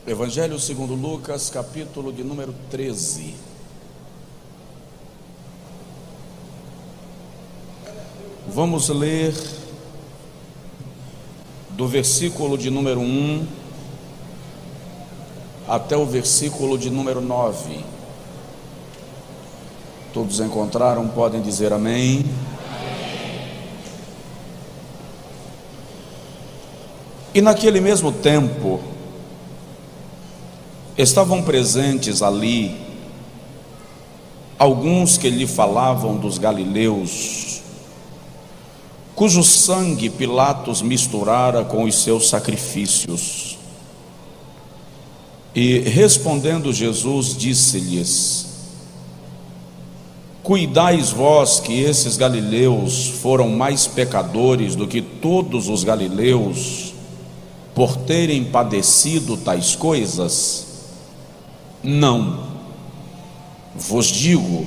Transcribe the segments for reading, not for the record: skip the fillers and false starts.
Evangelho segundo Lucas, capítulo de número 13. Vamos ler do versículo de número 1 até o versículo de número 9. Todos encontraram? Podem dizer amém. E naquele mesmo tempo, estavam presentes ali alguns que lhe falavam dos galileus, cujo sangue Pilatos misturara com os seus sacrifícios. E respondendo Jesus, disse-lhes: Cuidais vós que esses galileus foram mais pecadores do que todos os galileus, por terem padecido tais coisas? Não, vos digo,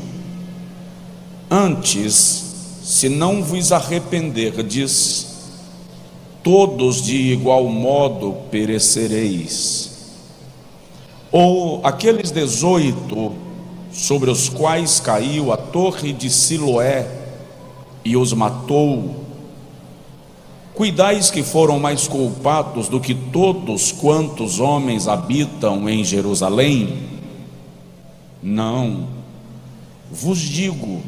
antes, se não vos arrependerdes, todos de igual modo perecereis. Ou aqueles 18 sobre os quais caiu a torre de Siloé e os matou, cuidais que foram mais culpados do que todos quantos homens habitam em Jerusalém? Não, vos digo,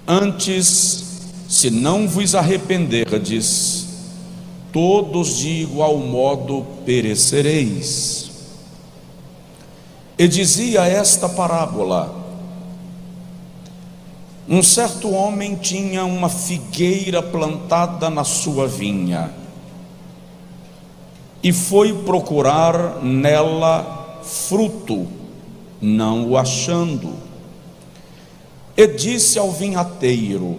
antes, se não vos arrependerdes, todos de igual modo perecereis. E dizia esta parábola: um certo homem tinha uma figueira plantada na sua vinha, e foi procurar nela fruto, não o achando. E disse ao vinhateiro: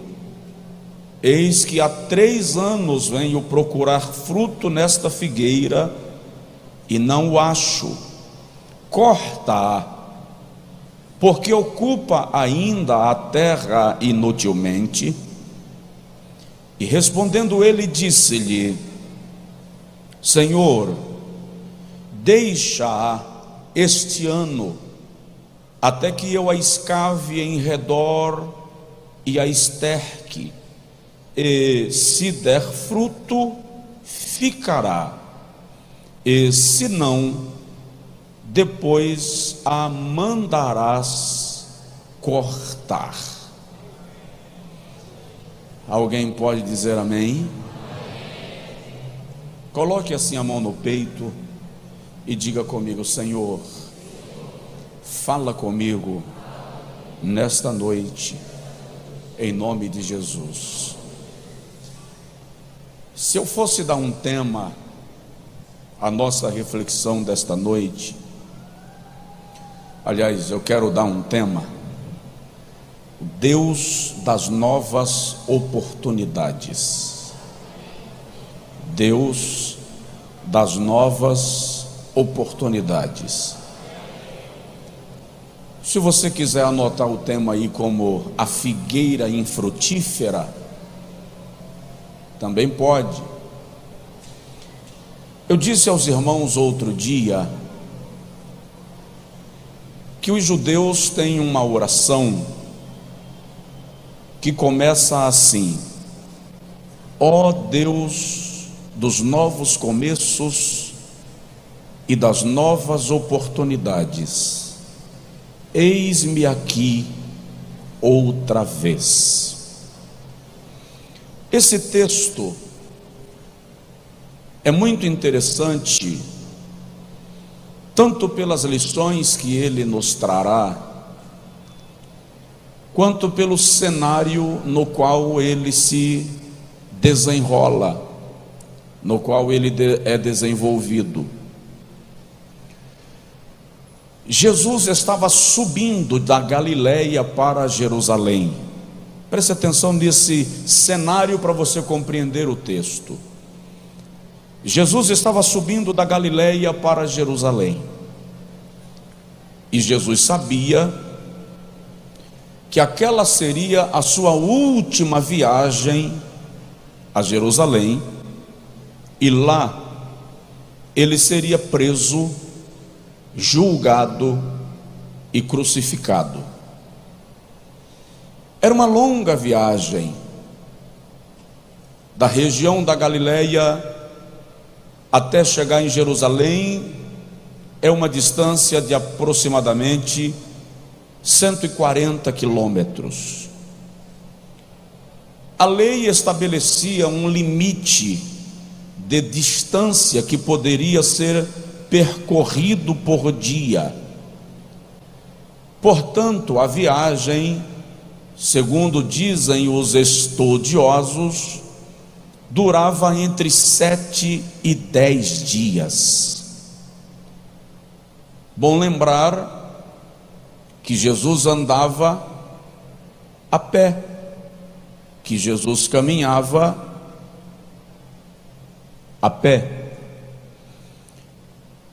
Eis que há 3 anos venho procurar fruto nesta figueira, e não o acho. Corta-a, porque ocupa ainda a terra inutilmente. E respondendo ele, disse-lhe: Senhor, deixa-a este ano, até que eu a escave em redor e a esterque, e se der fruto, ficará, e se não, depois a mandarás cortar. Alguém pode dizer amém? Coloque assim a mão no peito e diga comigo: Senhor, fala comigo nesta noite, em nome de Jesus. Se eu fosse dar um tema à nossa reflexão desta noite, aliás, eu quero dar um tema: Deus das novas oportunidades. Deus das novas oportunidades. Se você quiser anotar o tema aí como a figueira infrutífera, também pode. Eu disse aos irmãos outro dia que os judeus têm uma oração que começa assim: ó Deus dos novos começos e das novas oportunidades, eis-me aqui outra vez. Esse texto é muito interessante, tanto pelas lições que ele nos trará, quanto pelo cenário no qual ele se desenrola, no qual ele é desenvolvido. Jesus estava subindo da Galileia para Jerusalém. Preste atenção nesse cenário para você compreender o texto. Jesus estava subindo da Galileia para Jerusalém, e Jesus sabia que aquela seria a sua última viagem a Jerusalém, e lá ele seria preso, julgado e crucificado. Era uma longa viagem da região da Galileia até chegar em Jerusalém. É uma distância de aproximadamente 140 quilômetros. A lei estabelecia um limite de distância que poderia ser percorrido por dia. Portanto, a viagem, segundo dizem os estudiosos, durava entre 7 e 10 dias. Bom lembrar que Jesus andava a pé, que Jesus caminhava a pé.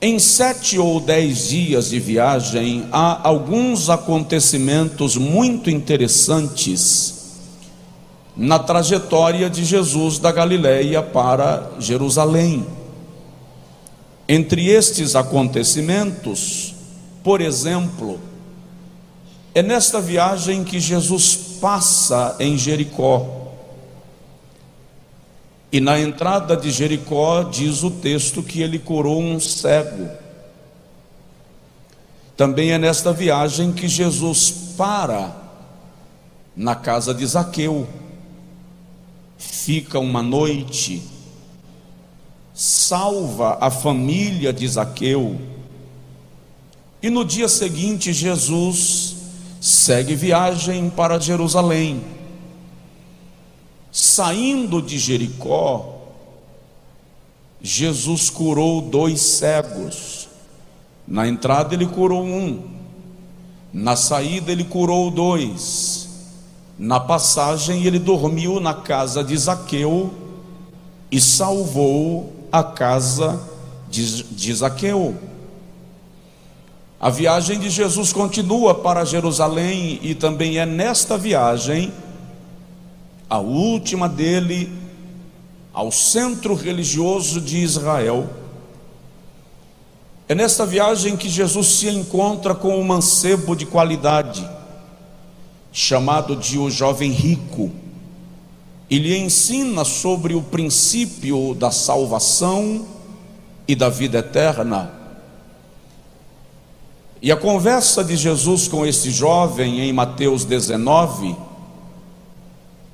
Em 7 ou 10 dias de viagem, há alguns acontecimentos muito interessantes na trajetória de Jesus da Galileia para Jerusalém. Entre estes acontecimentos, por exemplo, é nesta viagem que Jesus passa em Jericó. E na entrada de Jericó, diz o texto que ele curou um cego. Também é nesta viagem que Jesus para na casa de Zaqueu, fica uma noite, salva a família de Zaqueu, e no dia seguinte Jesus segue viagem para Jerusalém. Saindo de Jericó, Jesus curou 2 cegos. Na entrada ele curou um, na saída ele curou 2. Na passagem ele dormiu na casa de Zaqueu e salvou a casa de Zaqueu. A viagem de Jesus continua para Jerusalém, e também é nesta viagem, a última dele, ao centro religioso de Israel. É nesta viagem que Jesus se encontra com um mancebo de qualidade, chamado de o jovem rico, e lhe ensina sobre o princípio da salvação e da vida eterna. E a conversa de Jesus com este jovem em Mateus 19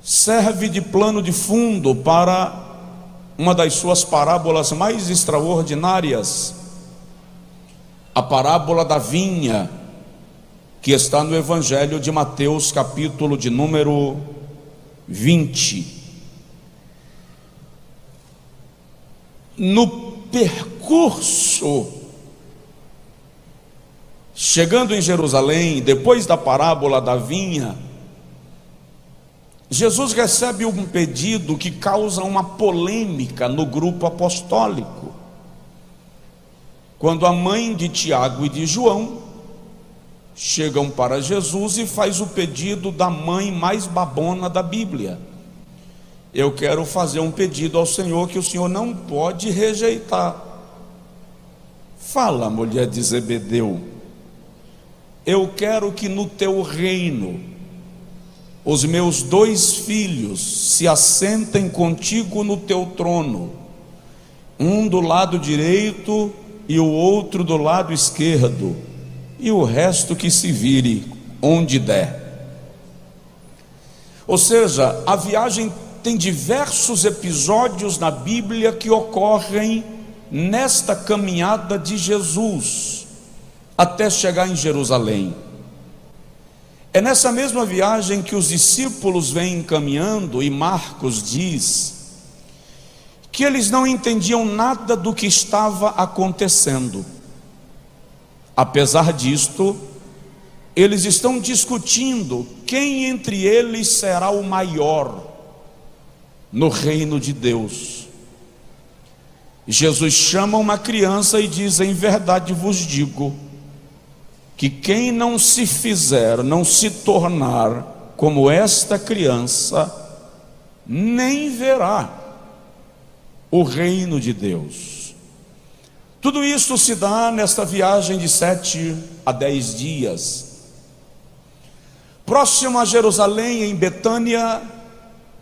serve de plano de fundo para uma das suas parábolas mais extraordinárias, a parábola da vinha, que está no Evangelho de Mateus, capítulo de número 20. No percurso, chegando em Jerusalém, depois da parábola da vinha, Jesus recebe um pedido que causa uma polêmica no grupo apostólico. Quando a mãe de Tiago e de João chegam para Jesus e faz o pedido da mãe mais babona da Bíblia: eu quero fazer um pedido ao Senhor que o Senhor não pode rejeitar. Fala, mulher de Zebedeu, eu quero que no teu reino os meus 2 filhos se assentem contigo no teu trono, um do lado direito e o outro do lado esquerdo, e o resto que se vire onde der. Ou seja, a viagem tem diversos episódios na Bíblia que ocorrem nesta caminhada de Jesus até chegar em Jerusalém. É nessa mesma viagem que os discípulos vêm caminhando, e Marcos diz que eles não entendiam nada do que estava acontecendo. Apesar disto, eles estão discutindo quem entre eles será o maior no reino de Deus. Jesus chama uma criança e diz: em verdade vos digo que quem não se fizer, não se tornar como esta criança, nem verá o reino de Deus. Tudo isso se dá nesta viagem de 7 a 10 dias. Próximo a Jerusalém, em Betânia,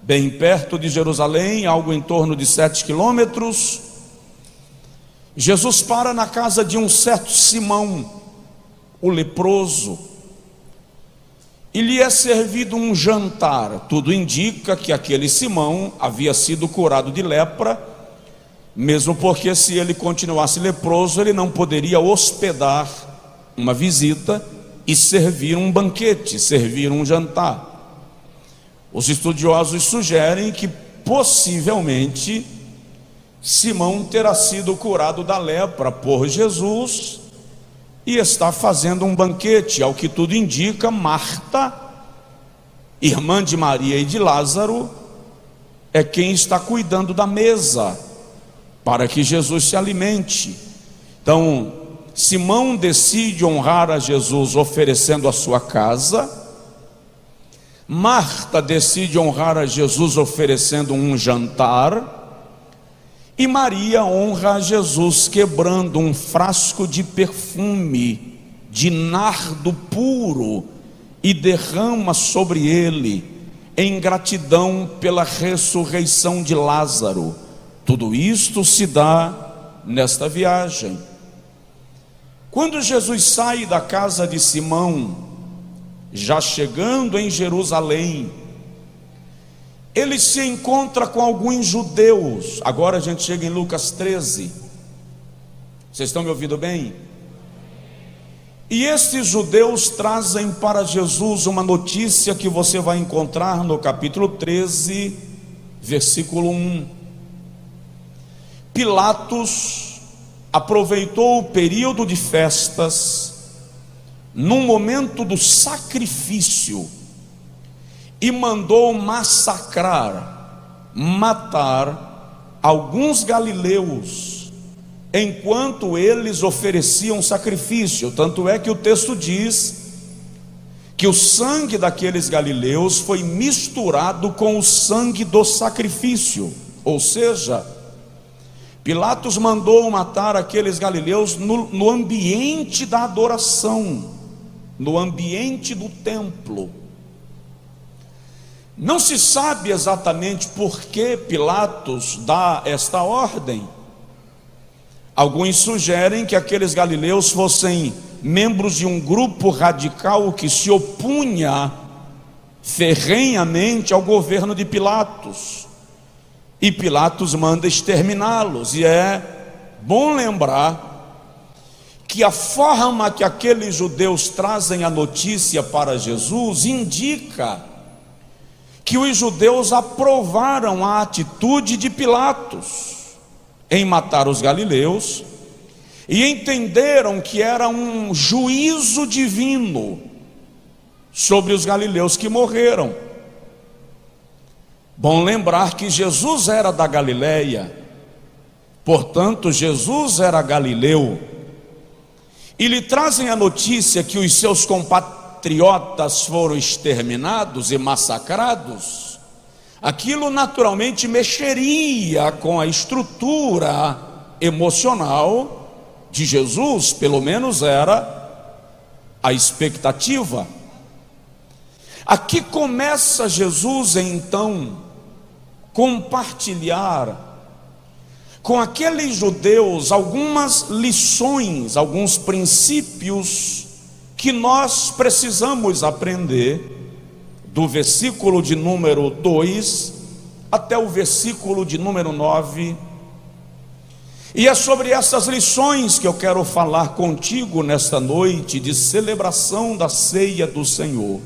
bem perto de Jerusalém, algo em torno de 7 quilômetros, Jesus para na casa de um certo Simão, o leproso, e lhe é servido um jantar. Tudo indica que aquele Simão havia sido curado de lepra, mesmo porque se ele continuasse leproso, ele não poderia hospedar uma visita e servir um banquete, servir um jantar. Os estudiosos sugerem que possivelmente Simão terá sido curado da lepra por Jesus e está fazendo um banquete. Ao que tudo indica, Marta, irmã de Maria e de Lázaro, é quem está cuidando da mesa para que Jesus se alimente. Então, Simão decide honrar a Jesus oferecendo a sua casa. Marta decide honrar a Jesus oferecendo um jantar. E Maria honra a Jesus quebrando um frasco de perfume, de nardo puro, e derrama sobre ele, em gratidão pela ressurreição de Lázaro. Tudo isto se dá nesta viagem. Quando Jesus sai da casa de Simão, já chegando em Jerusalém, ele se encontra com alguns judeus. Agora a gente chega em Lucas 13. Vocês estão me ouvindo bem? E estes judeus trazem para Jesus uma notícia que você vai encontrar no capítulo 13, versículo 1. Pilatos aproveitou o período de festas, num momento do sacrifício, e mandou massacrar, matar alguns galileus, enquanto eles ofereciam sacrifício. Tanto é que o texto diz que o sangue daqueles galileus foi misturado com o sangue do sacrifício. Ou seja, Pilatos mandou matar aqueles galileus no ambiente da adoração, no ambiente do templo. Não se sabe exatamente por que Pilatos dá esta ordem. Alguns sugerem que aqueles galileus fossem membros de um grupo radical que se opunha ferrenhamente ao governo de Pilatos, e Pilatos manda exterminá-los. E é bom lembrar que a forma que aqueles judeus trazem a notícia para Jesus indica que os judeus aprovaram a atitude de Pilatos em matar os galileus e entenderam que era um juízo divino sobre os galileus que morreram. Bom lembrar que Jesus era da Galileia, portanto Jesus era galileu, e lhe trazem a notícia que os seus compatriotas foram exterminados e massacrados. Aquilo naturalmente mexeria com a estrutura emocional de Jesus, pelo menos era a expectativa. Aqui começa Jesus então compartilhar com aqueles judeus algumas lições, alguns princípios que nós precisamos aprender, do versículo de número 2 até o versículo de número 9. E é sobre essas lições que eu quero falar contigo nesta noite de celebração da ceia do Senhor.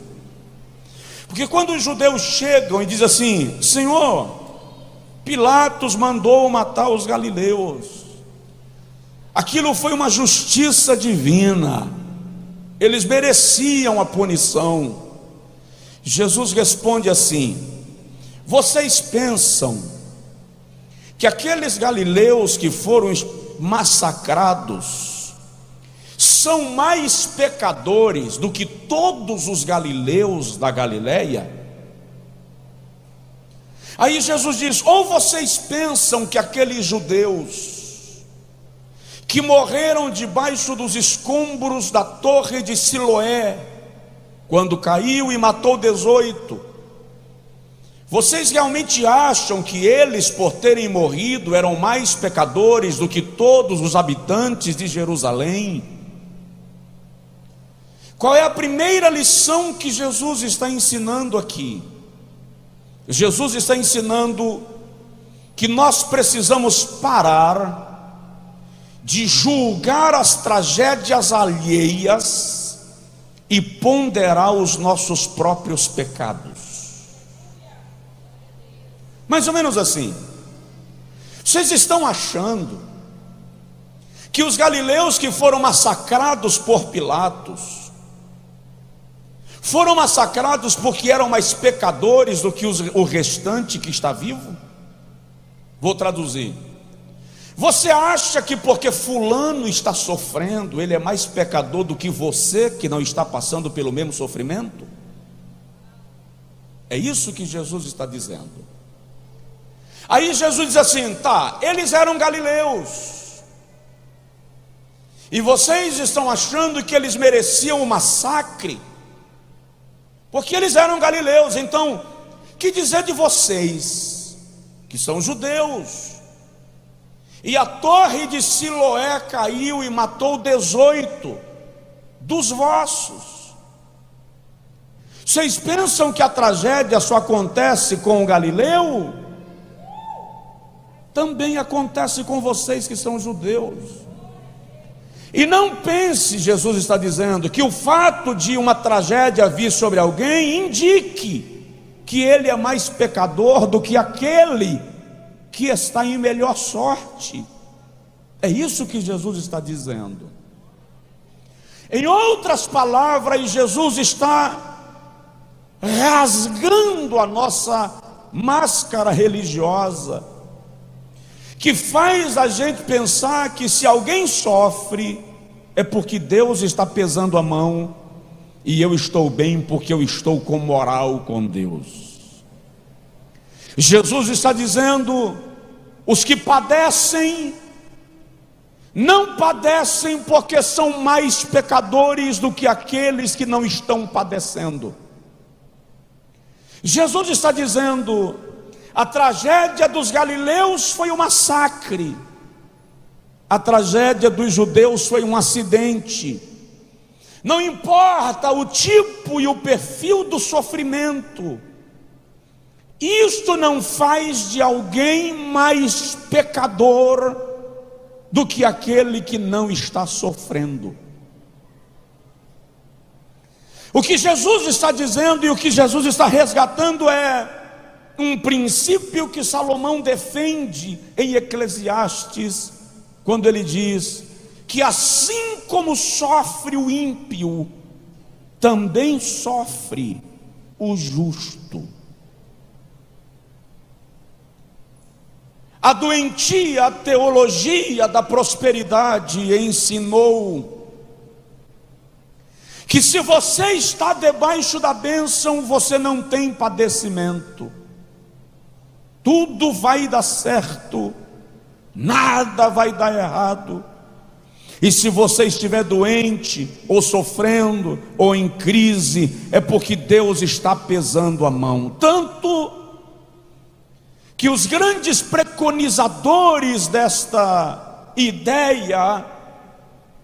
Porque quando os judeus chegam e dizem assim: Senhor, Pilatos mandou matar os galileus, aquilo foi uma justiça divina, eles mereciam a punição. Jesus responde assim: vocês pensam que aqueles galileus que foram massacrados são mais pecadores do que todos os galileus da Galileia? Aí Jesus diz: ou vocês pensam que aqueles judeus que morreram debaixo dos escombros da torre de Siloé, quando caiu e matou 18. Vocês realmente acham que eles, por terem morrido, eram mais pecadores do que todos os habitantes de Jerusalém? Qual é a primeira lição que Jesus está ensinando aqui? Jesus está ensinando que nós precisamos parar de julgar as tragédias alheias e ponderar os nossos próprios pecados. Mais ou menos assim. Vocês estão achando que os galileus que foram massacrados por Pilatos foram massacrados porque eram mais pecadores do que o restante que está vivo? Vou traduzir. Você acha que porque fulano está sofrendo, ele é mais pecador do que você que não está passando pelo mesmo sofrimento? É isso que Jesus está dizendo. Aí Jesus diz assim: tá, eles eram galileus, e vocês estão achando que eles mereciam um massacre, porque eles eram galileus. Então, que dizer de vocês, que são judeus, e a torre de Siloé caiu e matou 18 dos vossos? Vocês pensam que a tragédia só acontece com o galileu? Também acontece com vocês que são judeus. E não pense, Jesus está dizendo, que o fato de uma tragédia vir sobre alguém indique que ele é mais pecador do que aquele que está em melhor sorte. É isso que Jesus está dizendo. Em outras palavras, Jesus está rasgando a nossa máscara religiosa, que faz a gente pensar que se alguém sofre é porque Deus está pesando a mão, e eu estou bem porque eu estou com moral com Deus. Jesus está dizendo: os que padecem, não padecem porque são mais pecadores do que aqueles que não estão padecendo. Jesus está dizendo: a tragédia dos galileus foi um massacre, a tragédia dos judeus foi um acidente. Não importa o tipo e o perfil do sofrimento, isto não faz de alguém mais pecador do que aquele que não está sofrendo. O que Jesus está dizendo e o que Jesus está resgatando é um princípio que Salomão defende em Eclesiastes, quando ele diz que assim como sofre o ímpio, também sofre o justo. A doentia teologia da prosperidade ensinou que se você está debaixo da bênção, você não tem padecimento, tudo vai dar certo, nada vai dar errado. E se você estiver doente, ou sofrendo, ou em crise, é porque Deus está pesando a mão. Tanto que os grandes preconizadores desta ideia,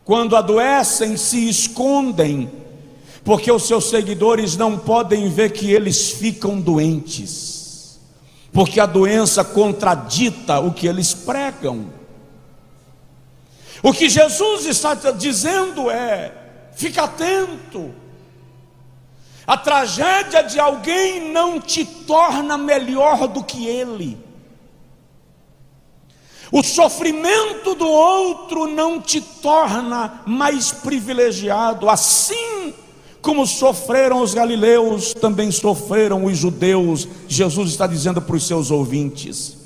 quando adoecem, se escondem, porque os seus seguidores não podem ver que eles ficam doentes, porque a doença contradita o que eles pregam. O que Jesus está dizendo é: fica atento, a tragédia de alguém não te torna melhor do que ele, o sofrimento do outro não te torna mais privilegiado. Assim como sofreram os galileus, também sofreram os judeus. Jesus está dizendo para os seus ouvintes.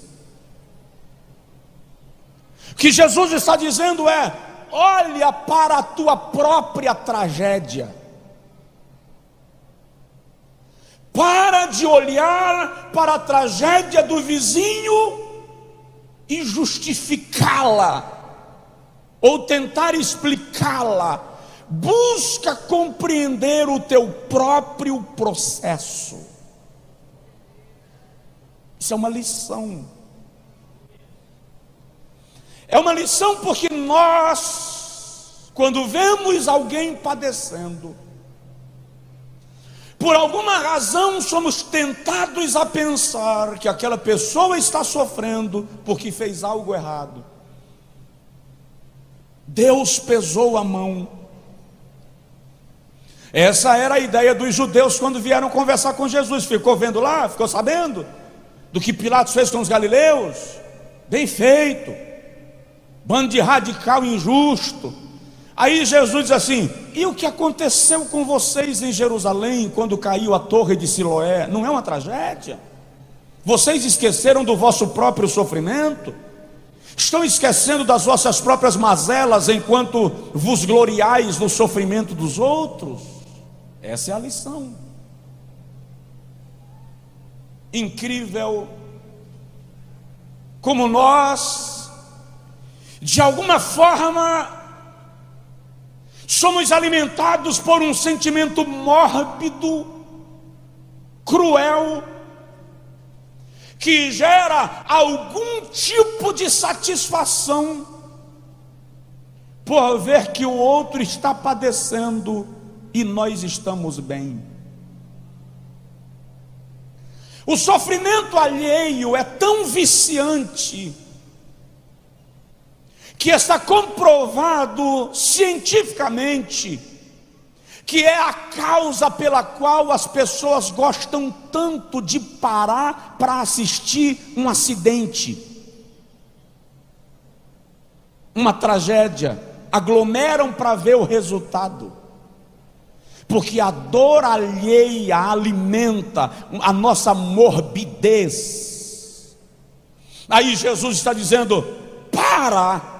O que Jesus está dizendo é: olha para a tua própria tragédia, para de olhar para a tragédia do vizinho e justificá-la ou tentar explicá-la, busca compreender o teu próprio processo. Isso é uma lição. É uma lição porque nós, quando vemos alguém padecendo, por alguma razão somos tentados a pensar que aquela pessoa está sofrendo porque fez algo errado. Deus pesou a mão. Essa era a ideia dos judeus quando vieram conversar com Jesus. Ficou vendo lá? Ficou sabendo do que Pilatos fez com os galileus? Bem feito. Bando de radical injusto. Aí Jesus diz assim: e o que aconteceu com vocês em Jerusalém quando caiu a torre de Siloé? Não é uma tragédia? Vocês esqueceram do vosso próprio sofrimento? Estão esquecendo das vossas próprias mazelas enquanto vos gloriais no sofrimento dos outros? Essa é a lição. Incrível como nós, de alguma forma, somos alimentados por um sentimento mórbido, cruel, que gera algum tipo de satisfação por ver que o outro está padecendo e nós estamos bem. O sofrimento alheio é tão viciante que está comprovado cientificamente que é a causa pela qual as pessoas gostam tanto de parar para assistir um acidente, uma tragédia, aglomeram para ver o resultado, porque a dor alheia alimenta a nossa morbidez. Aí Jesus está dizendo: para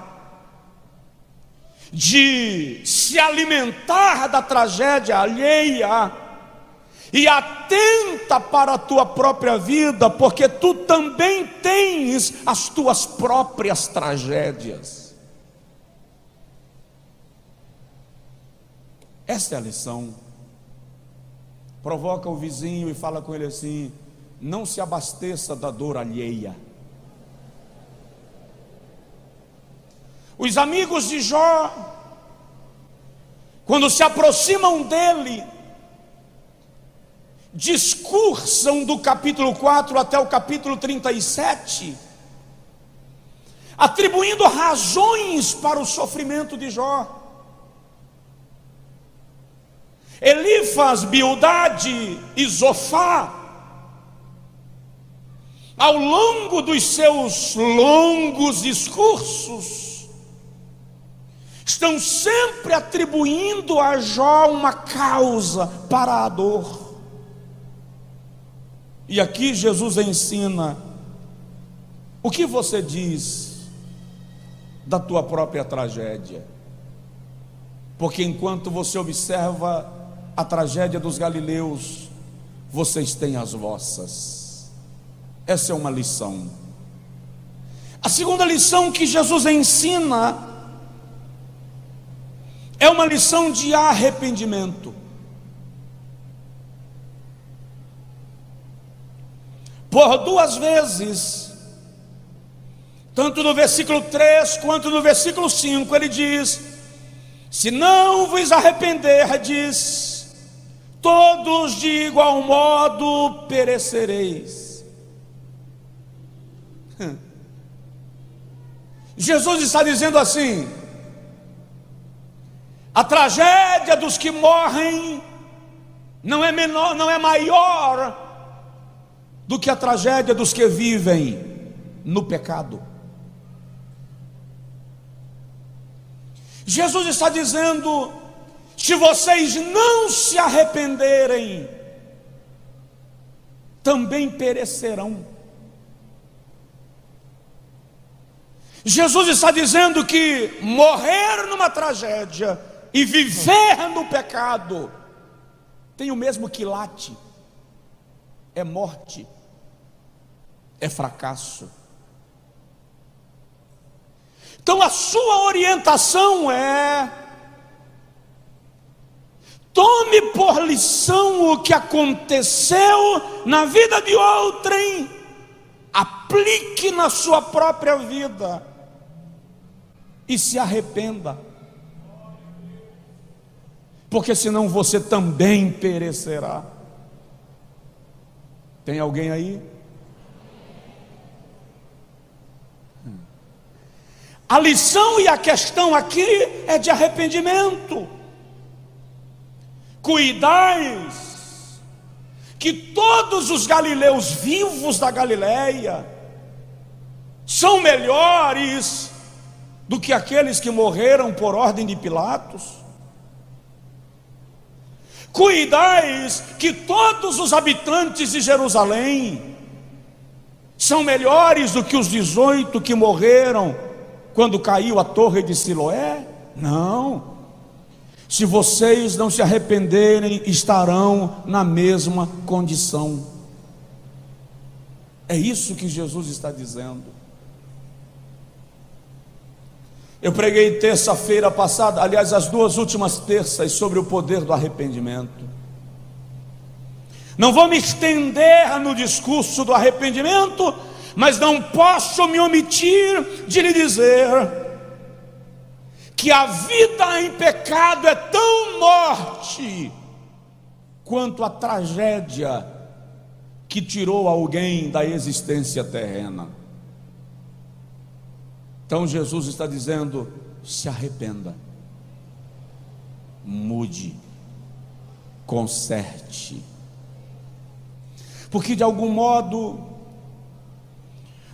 de se alimentar da tragédia alheia e atenta para a tua própria vida, porque tu também tens as tuas próprias tragédias. Esta é a lição. Provoca o vizinho e fala com ele assim: não se abasteça da dor alheia. Os amigos de Jó, quando se aproximam dele, discursam do capítulo 4 até o capítulo 37, atribuindo razões para o sofrimento de Jó. Elifas, Bildade e Zofá, ao longo dos seus longos discursos, estão sempre atribuindo a Jó uma causa para a dor. E aqui Jesus ensina: o que você diz da tua própria tragédia? Porque enquanto você observa a tragédia dos galileus, vocês têm as vossas. Essa é uma lição. A segunda lição que Jesus ensina é uma lição de arrependimento. Por duas vezes, tanto no versículo 3 quanto no versículo 5, ele diz: se não vos arrependerdes, todos de igual modo perecereis. Jesus está dizendo assim: a tragédia dos que morrem não é menor, não é maior do que a tragédia dos que vivem no pecado. Jesus está dizendo: se vocês não se arrependerem, também perecerão. Jesus está dizendo que morrer numa tragédia e viver no pecado tem o mesmo quilate: é morte, é fracasso. Então a sua orientação é: tome por lição o que aconteceu na vida de outrem, aplique na sua própria vida e se arrependa, porque senão você também perecerá. Tem alguém aí? A lição e a questão aqui é de arrependimento. Cuidais que todos os galileus vivos da Galileia são melhores do que aqueles que morreram por ordem de Pilatos. Cuidais que todos os habitantes de Jerusalém são melhores do que os 18 que morreram quando caiu a torre de Siloé? Não. Se vocês não se arrependerem, estarão na mesma condição. É isso que Jesus está dizendo. Eu preguei terça-feira passada, aliás, as 2 últimas terças, sobre o poder do arrependimento. Não vou me estender no discurso do arrependimento, mas não posso me omitir de lhe dizer que a vida em pecado é tão morte quanto a tragédia que tirou alguém da existência terrena. Então Jesus está dizendo: se arrependa, mude, conserte, porque de algum modo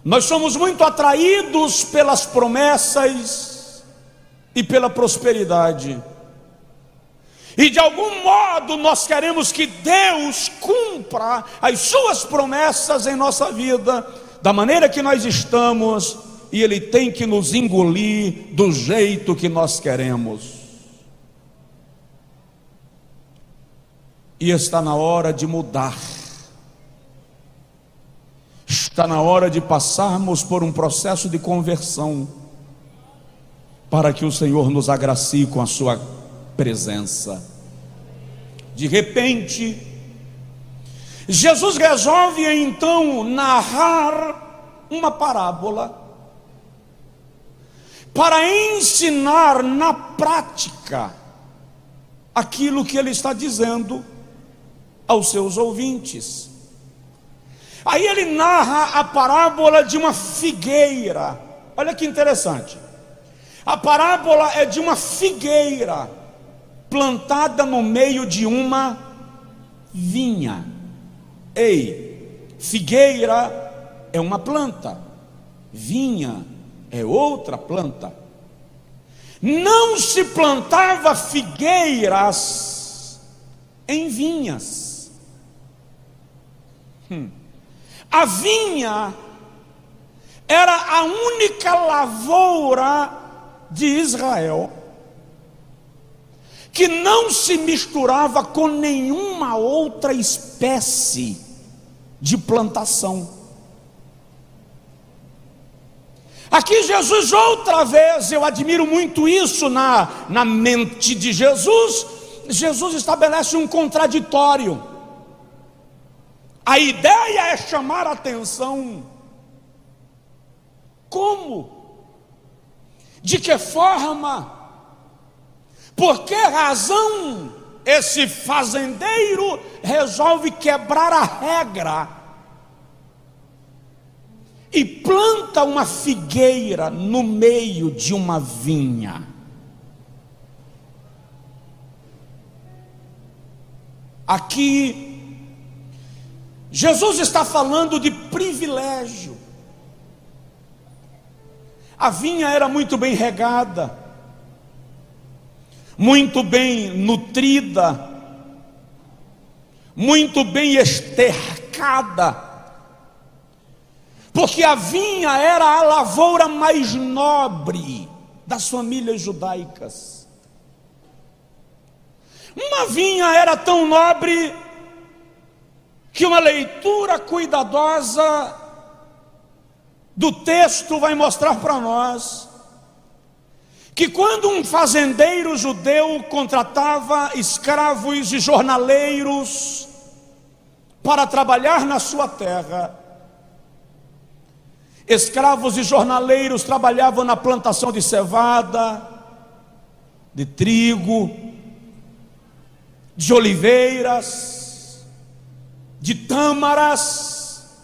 nós somos muito atraídos pelas promessas e pela prosperidade, e de algum modo nós queremos que Deus cumpra as suas promessas em nossa vida, da maneira que nós estamos, e Ele tem que nos engolir do jeito que nós queremos. E está na hora de mudar. Está na hora de passarmos por um processo de conversão, para que o Senhor nos agracie com a sua presença. De repente, Jesus resolve então narrar uma parábola para ensinar na prática aquilo que Ele está dizendo aos seus ouvintes. Aí Ele narra a parábola de uma figueira. Olha que interessante. A parábola é de uma figueira plantada no meio de uma vinha. Ei, figueira é uma planta, vinha é outra planta. Não se plantava figueiras em vinhas. A vinha era a única lavoura de Israel que não se misturava com nenhuma outra espécie de plantação. Aqui Jesus, outra vez, eu admiro muito isso na mente de Jesus. Jesus estabelece um contraditório. A ideia é chamar a atenção. Como? De que forma? Por que razão esse fazendeiro resolve quebrar a regra e planta uma figueira no meio de uma vinha? Aqui Jesus está falando de privilégio. A vinha era muito bem regada, muito bem nutrida, muito bem estercada, porque a vinha era a lavoura mais nobre das famílias judaicas. Uma vinha era tão nobre que uma leitura cuidadosa do texto vai mostrar para nós que quando um fazendeiro judeu contratava escravos e jornaleiros para trabalhar na sua terra, escravos e jornaleiros trabalhavam na plantação de cevada, de trigo, de oliveiras, de tâmaras,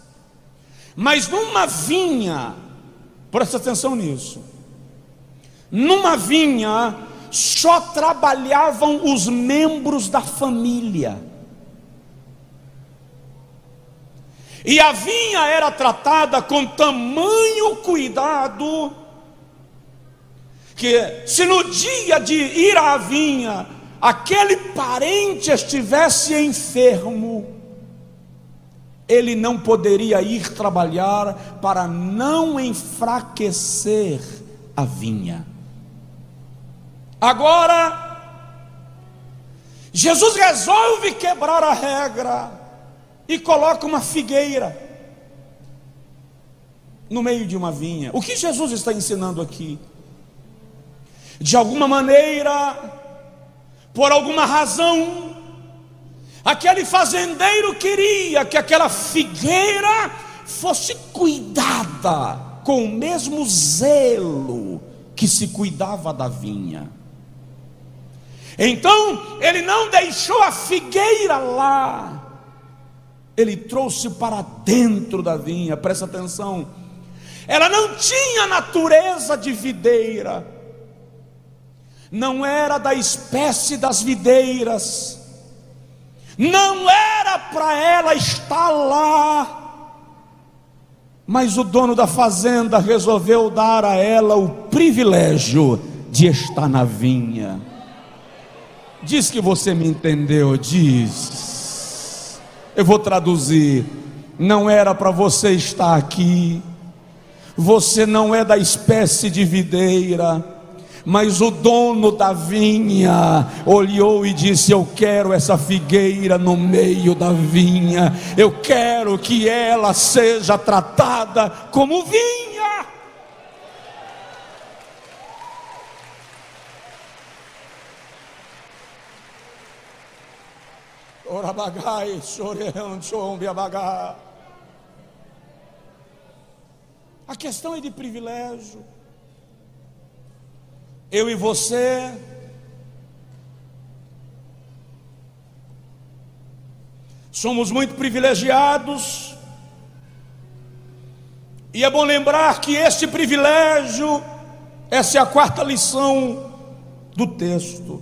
mas numa vinha, presta atenção nisso, numa vinha só trabalhavam os membros da família. E a vinha era tratada com tamanho cuidado, que se no dia de ir à vinha, aquele parente estivesse enfermo, ele não poderia ir trabalhar para não enfraquecer a vinha. Agora, Jesus resolve quebrar a regra e coloca uma figueira no meio de uma vinha. O que Jesus está ensinando aqui? De alguma maneira, por alguma razão, aquele fazendeiro queria que aquela figueira fosse cuidada com o mesmo zelo que se cuidava da vinha. Então, ele não deixou a figueira lá, ele trouxe para dentro da vinha. Presta atenção, ela não tinha natureza de videira, não era da espécie das videiras, não era para ela estar lá, mas o dono da fazenda resolveu dar a ela o privilégio de estar na vinha. Diz que você me entendeu, diz. Eu vou traduzir. Não era para você estar aqui, você não é da espécie de videira, mas o dono da vinha olhou e disse: eu quero essa figueira no meio da vinha, eu quero que ela seja tratada como vinha. A questão é de privilégio. Eu e você somos muito privilegiados, e é bom lembrar que este privilégio, essa é a quarta lição do texto,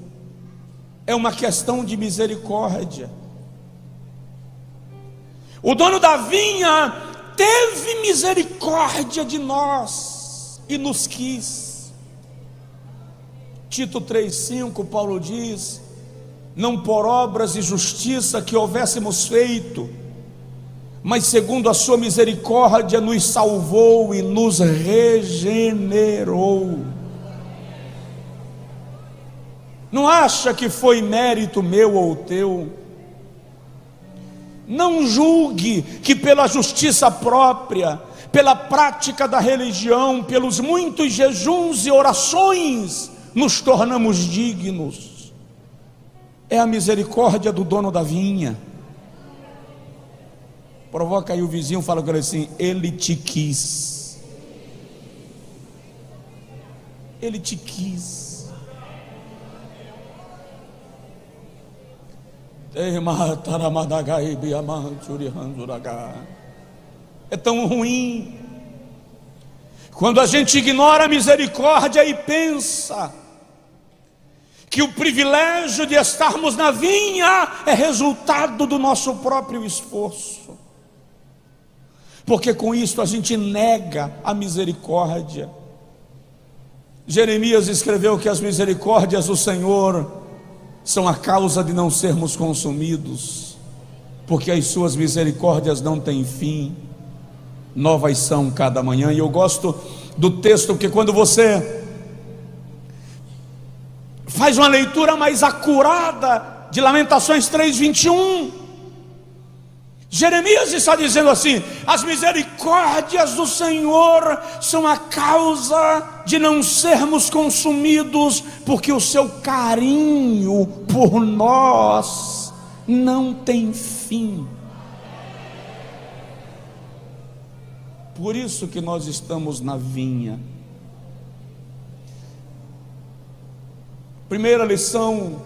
é uma questão de misericórdia. O dono da vinha teve misericórdia de nós e nos quis. Tito 3,5, Paulo diz: não por obras de justiça que houvéssemos feito, mas segundo a sua misericórdia nos salvou e nos regenerou. Não acha que foi mérito meu ou teu? Não julgue que pela justiça própria, pela prática da religião, pelos muitos jejuns e orações, nos tornamos dignos. É a misericórdia do dono da vinha. Provoca aí o vizinho, fala com ele assim: ele te quis. Ele te quis. É tão ruim quando a gente ignora a misericórdia e pensa que o privilégio de estarmos na vinha é resultado do nosso próprio esforço, porque com isso a gente nega a misericórdia. Jeremias escreveu que as misericórdias do Senhor são a causa de não sermos consumidos, porque as suas misericórdias não têm fim, novas são cada manhã. E eu gosto do texto, porque quando você faz uma leitura mais acurada de Lamentações 3:21, Jeremias está dizendo assim: as misericórdias do Senhor são a causa de não sermos consumidos, porque o seu carinho por nós não tem fim. Por isso que nós estamos na vinha. Primeira lição: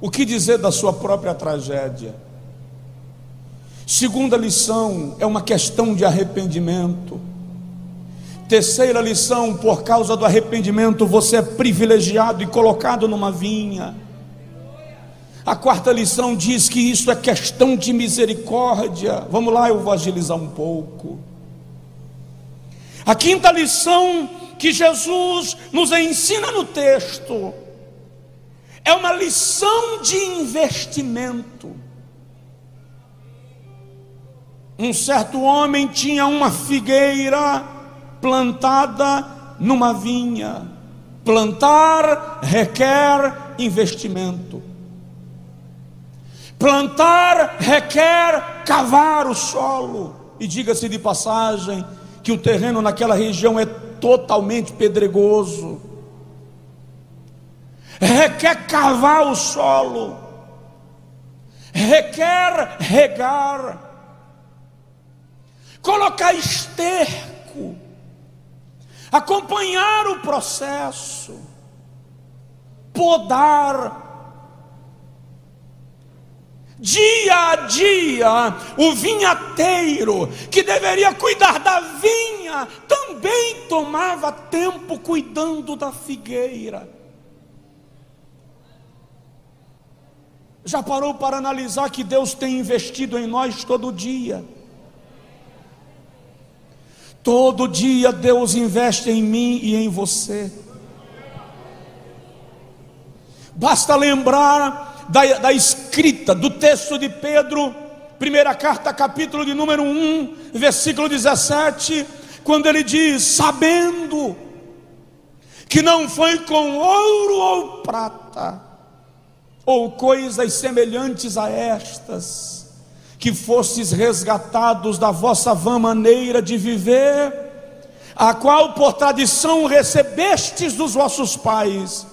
o que dizer da sua própria tragédia? Segunda lição, é uma questão de arrependimento. Terceira lição: por causa do arrependimento você é privilegiado e colocado numa vinha. A quarta lição diz que isso é questão de misericórdia. Vamos lá, eu vou agilizar um pouco. A quinta lição que Jesus nos ensina no texto é uma lição de investimento. Um certo homem tinha uma figueira plantada numa vinha. Plantar requer investimento. Plantar requer cavar o solo. E diga-se de passagem que o terreno naquela região é totalmente pedregoso. Requer cavar o solo, requer regar, colocar esterco, acompanhar o processo, podar. Dia a dia, o vinhateiro, que deveria cuidar da vinha, também tomava tempo cuidando da figueira. Já parou para analisar que Deus tem investido em nós todo dia? Todo dia Deus investe em mim e em você. Basta lembrar da escrita, do texto de Pedro, primeira carta, capítulo de número 1, versículo 17, quando ele diz: sabendo que não foi com ouro ou prata, ou coisas semelhantes a estas, que fostes resgatados da vossa vã maneira de viver, a qual por tradição recebestes dos vossos pais,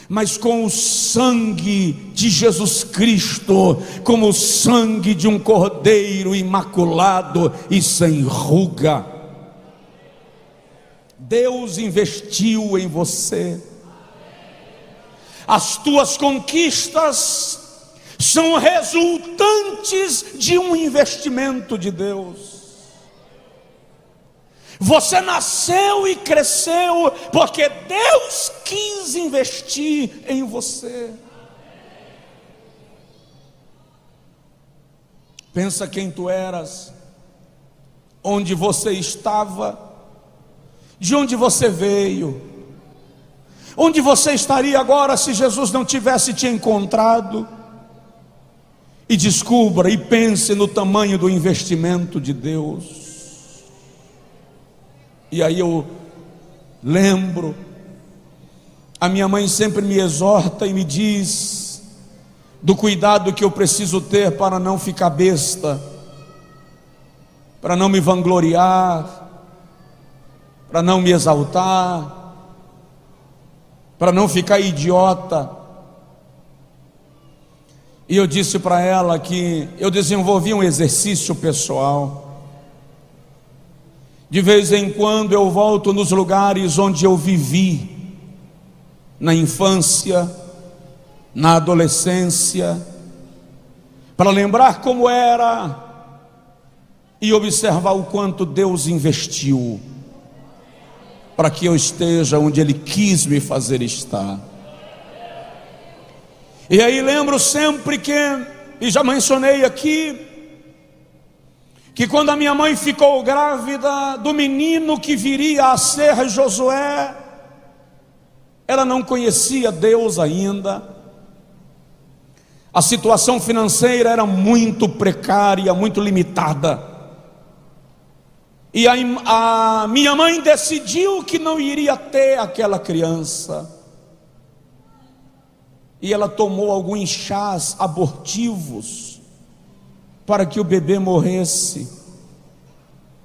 mas com o sangue de Jesus Cristo, como o sangue de um cordeiro imaculado e sem ruga. Deus investiu em você. As tuas conquistas são resultantes de um investimento de Deus. Você nasceu e cresceu porque Deus quis investir em você. Pensa quem tu eras, onde você estava, de onde você veio, onde você estaria agora se Jesus não tivesse te encontrado. E descubra e pense no tamanho do investimento de Deus. E aí eu lembro, a minha mãe sempre me exorta e me diz do cuidado que eu preciso ter para não ficar besta, para não me vangloriar, para não me exaltar, para não ficar idiota. E eu disse para ela que eu desenvolvi um exercício pessoal. De vez em quando eu volto nos lugares onde eu vivi, na infância, na adolescência, para lembrar como era e observar o quanto Deus investiu para que eu esteja onde Ele quis me fazer estar. E aí lembro sempre que, e já mencionei aqui, que quando a minha mãe ficou grávida do menino que viria a ser Josué, ela não conhecia Deus ainda, a situação financeira era muito precária, muito limitada, e a minha mãe decidiu que não iria ter aquela criança, e ela tomou alguns chás abortivos para que o bebê morresse,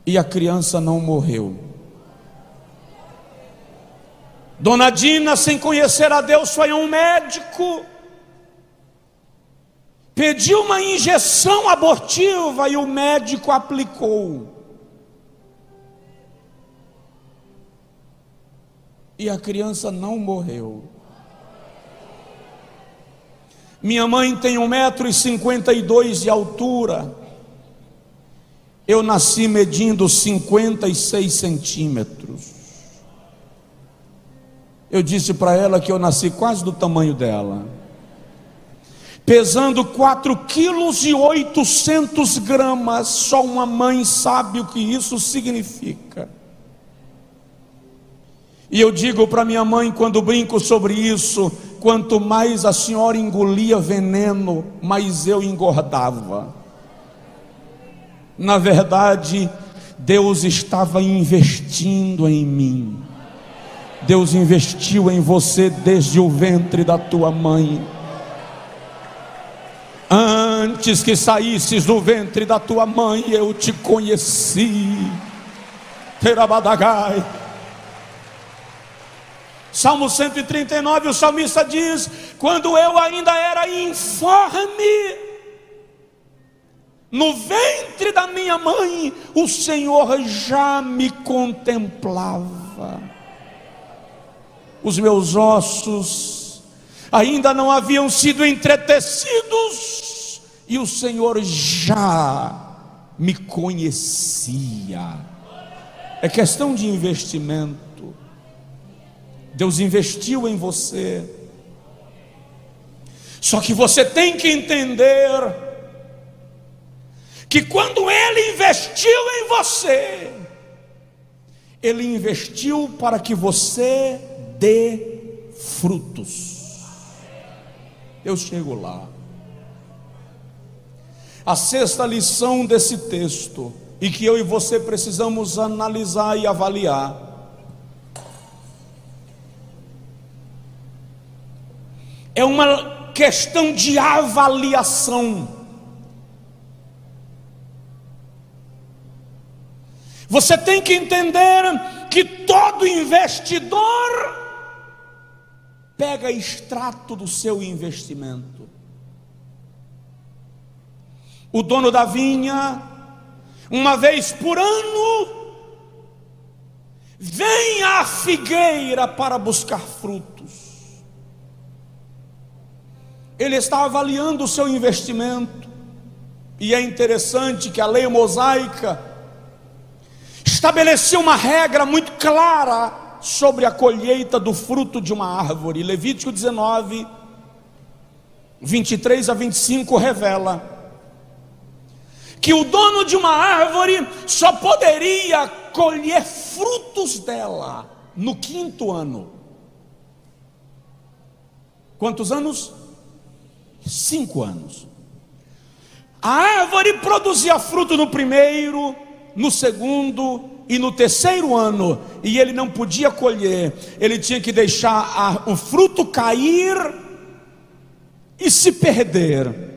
e a criança não morreu. Dona Dina, sem conhecer a Deus, foi a um médico, pediu uma injeção abortiva e o médico aplicou. E a criança não morreu. Minha mãe tem 1,52 m de altura. Eu nasci medindo 56 centímetros. Eu disse para ela que eu nasci quase do tamanho dela, pesando 4,8 kg. Só uma mãe sabe o que isso significa. E eu digo para minha mãe, quando brinco sobre isso, quanto mais a senhora engolia veneno, mais eu engordava. Na verdade, Deus estava investindo em mim. Deus investiu em você desde o ventre da tua mãe. Antes que saísses do ventre da tua mãe, eu te conheci. Terabadagai. Salmo 139, o salmista diz: quando eu ainda era informe, no ventre da minha mãe, o Senhor já me contemplava. Os meus ossos ainda não haviam sido entretecidos, e o Senhor já me conhecia. É questão de investimento. Deus investiu em você. Só que você tem que entender que quando Ele investiu em você, Ele investiu para que você dê frutos. Eu chego lá. A sexta lição desse texto, e que eu e você precisamos analisar e avaliar, é uma questão de avaliação. Você tem que entender que todo investidor pega extrato do seu investimento. O dono da vinha, uma vez por ano, vem à figueira para buscar frutos. Ele está avaliando o seu investimento. E é interessante que a lei mosaica estabeleceu uma regra muito clara sobre a colheita do fruto de uma árvore. Levítico 19, 23 a 25 revela que o dono de uma árvore só poderia colher frutos dela no 5º ano. Quantos anos? 5 anos. A árvore produzia fruto no 1º, no 2º e no 3º ano, e ele não podia colher. Ele tinha que deixar o fruto cair e se perder.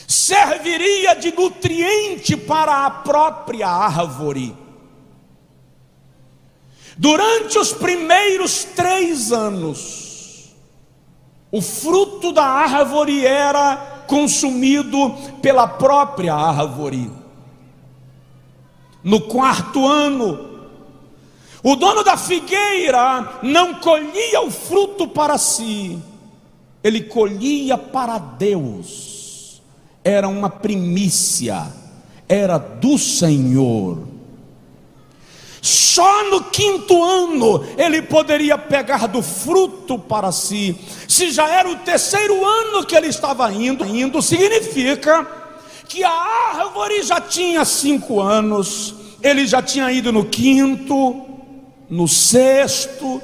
Serviria de nutriente para a própria árvore. Durante os primeiros 3 anos, o fruto da árvore era consumido pela própria árvore. No 4º ano, o dono da figueira não colhia o fruto para si, ele colhia para Deus. Era uma primícia, era do Senhor. Só no 5º ano ele poderia pegar do fruto para si. Se já era o 3º ano que ele estava indo, significa que a árvore já tinha 5 anos. Ele já tinha ido no 5º, no 6º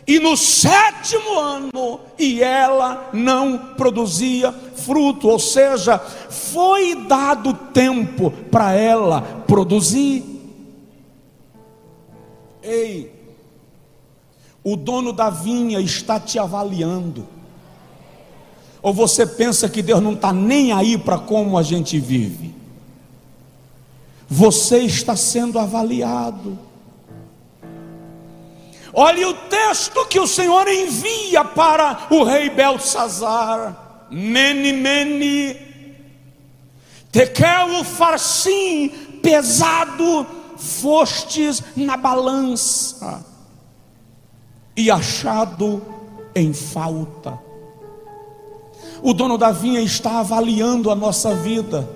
e no 7º ano, e ela não produzia fruto. Ou seja, foi dado tempo para ela produzir. Ei, o dono da vinha está te avaliando. Ou você pensa que Deus não está nem aí para como a gente vive? Você está sendo avaliado. Olhe o texto que o Senhor envia para o rei Beltsazar: Mene, mene, tekel farsim, pesado fostes na balança e achado em falta. O dono da vinha está avaliando a nossa vida.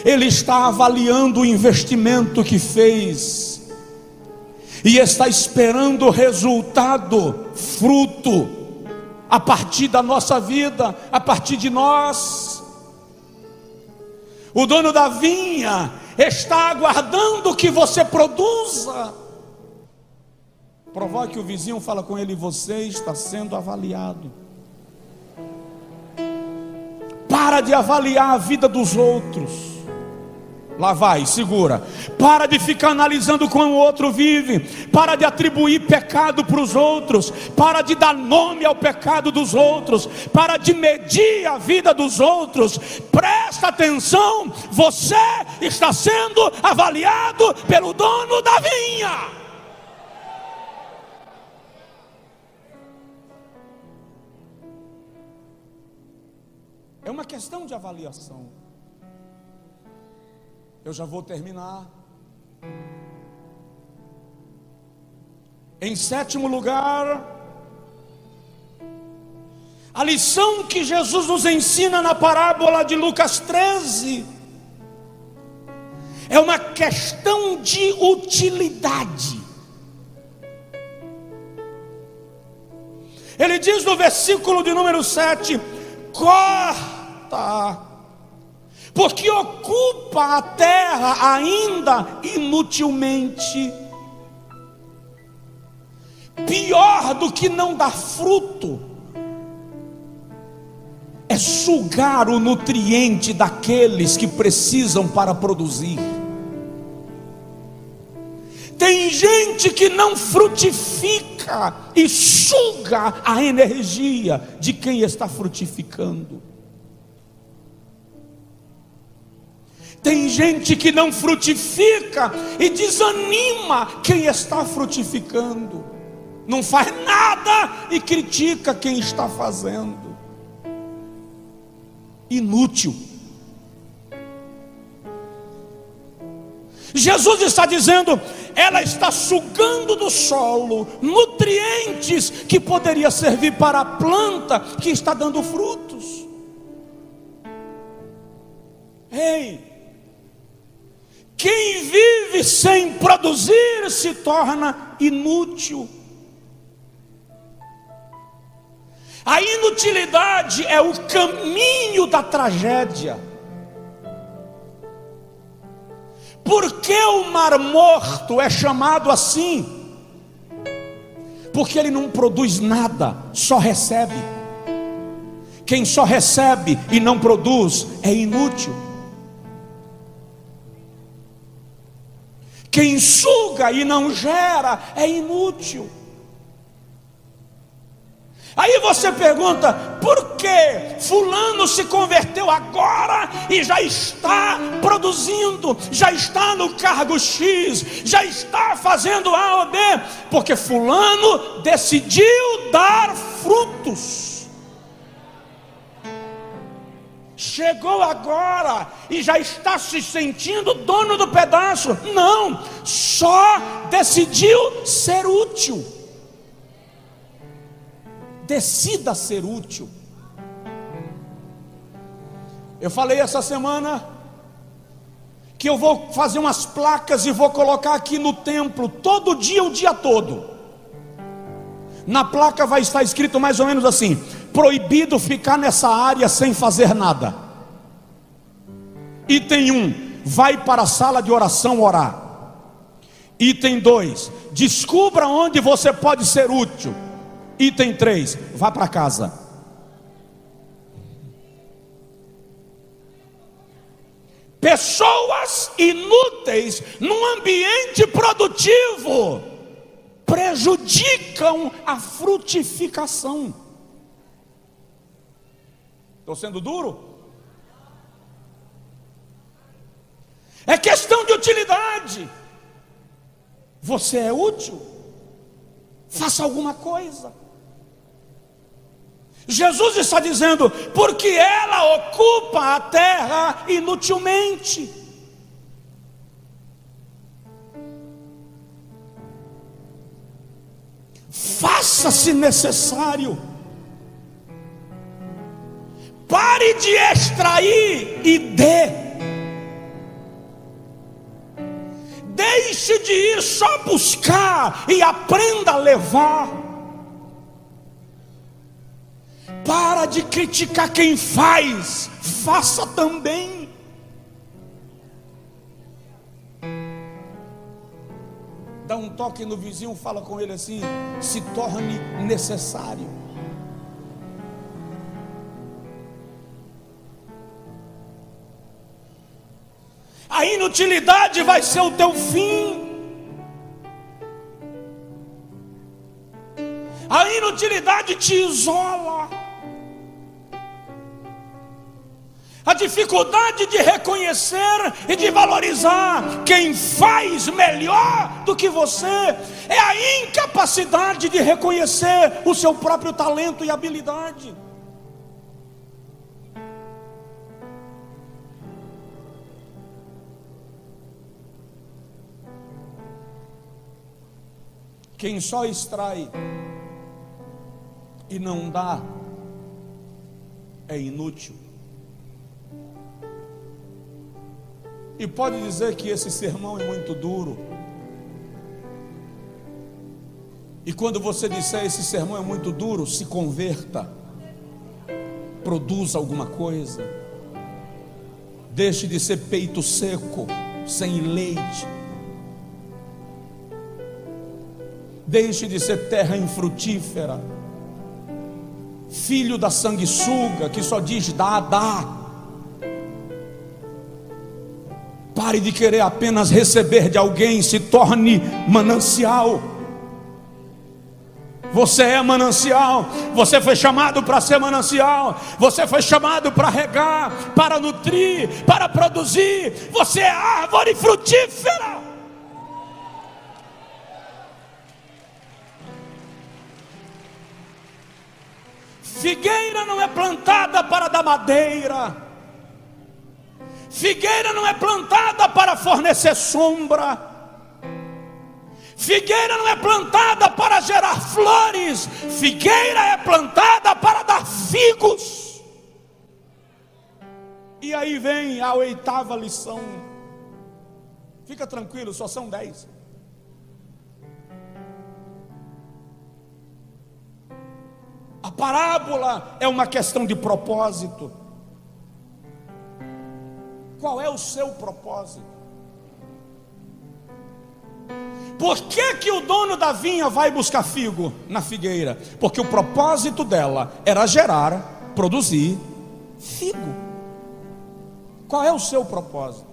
Ele está avaliando o investimento que fez e está esperando o resultado, fruto, a partir da nossa vida, a partir de nós. O dono da vinha está aguardando que você produza. Provoque o vizinho, fala com ele: você está sendo avaliado. Para de avaliar a vida dos outros. Lá vai, segura. Para de ficar analisando como o outro vive. Para de atribuir pecado para os outros. Para de dar nome ao pecado dos outros. Para de medir a vida dos outros. Presta atenção, você está sendo avaliado pelo dono da vinha. É uma questão de avaliação. Eu já vou terminar. Em sétimo lugar, a lição que Jesus nos ensina na parábola de Lucas 13 é uma questão de utilidade. Ele diz no versículo de número 7: corta, porque ocupa a terra ainda inutilmente. Pior do que não dar fruto é sugar o nutriente daqueles que precisam para produzir. Tem gente que não frutifica e suga a energia de quem está frutificando. Tem gente que não frutifica e desanima quem está frutificando. Não faz nada e critica quem está fazendo. Inútil. Jesus está dizendo: ela está sugando do solo nutrientes que poderia servir para a planta que está dando frutos. Ei! Quem vive sem produzir se torna inútil. A inutilidade é o caminho da tragédia. Por que o Mar Morto é chamado assim? Porque ele não produz nada, só recebe. Quem só recebe e não produz é inútil. Quem suga e não gera é inútil. Aí você pergunta: por que fulano se converteu agora e já está produzindo, já está no cargo X, já está fazendo A ou B? Porque fulano decidiu dar frutos. Chegou agora e já está se sentindo dono do pedaço. Não, só decidiu ser útil. Decida ser útil. Eu falei essa semana que eu vou fazer umas placas e vou colocar aqui no templo todo dia, o dia todo. Na placa vai estar escrito mais ou menos assim: proibido ficar nessa área sem fazer nada. Item 1, vai para a sala de oração orar. Item 2, descubra onde você pode ser útil. Item 3, vá para casa. Pessoas inúteis num ambiente produtivo prejudicam a frutificação. Estou sendo duro? É questão de utilidade. Você é útil? faça alguma coisa. Jesus está dizendo, porque ela ocupa a terra inutilmente. Faça se necessário. Pare de extrair e dê. Deixe de ir só buscar e aprenda a levar. Para de criticar quem faz, faça também. Dá um toque no vizinho, fala com ele assim: se torne necessário. A inutilidade vai ser o teu fim. A inutilidade te isola. A dificuldade de reconhecer e de valorizar quem faz melhor do que você é a incapacidade de reconhecer o seu próprio talento e habilidade. Quem só extrai e não dá é inútil. E pode dizer que esse sermão é muito duro. E quando você disser esse sermão é muito duro, se converta, produza alguma coisa, deixe de ser peito seco, sem leite. Deixe de ser terra infrutífera, filho da sanguessuga que só diz dá, dá. Pare de querer apenas receber de alguém, se torne manancial. Você é manancial, você foi chamado para ser manancial, você foi chamado para regar, para nutrir, para produzir. Você é árvore frutífera. Figueira não é plantada para dar madeira. Figueira não é plantada para fornecer sombra. Figueira não é plantada para gerar flores. Figueira é plantada para dar figos. E aí vem a 8ª lição. Fica tranquilo, só são 10. A parábola é uma questão de propósito. Qual é o seu propósito? Por que o dono da vinha vai buscar figo na figueira? Porque o propósito dela era gerar, produzir figo. Qual é o seu propósito?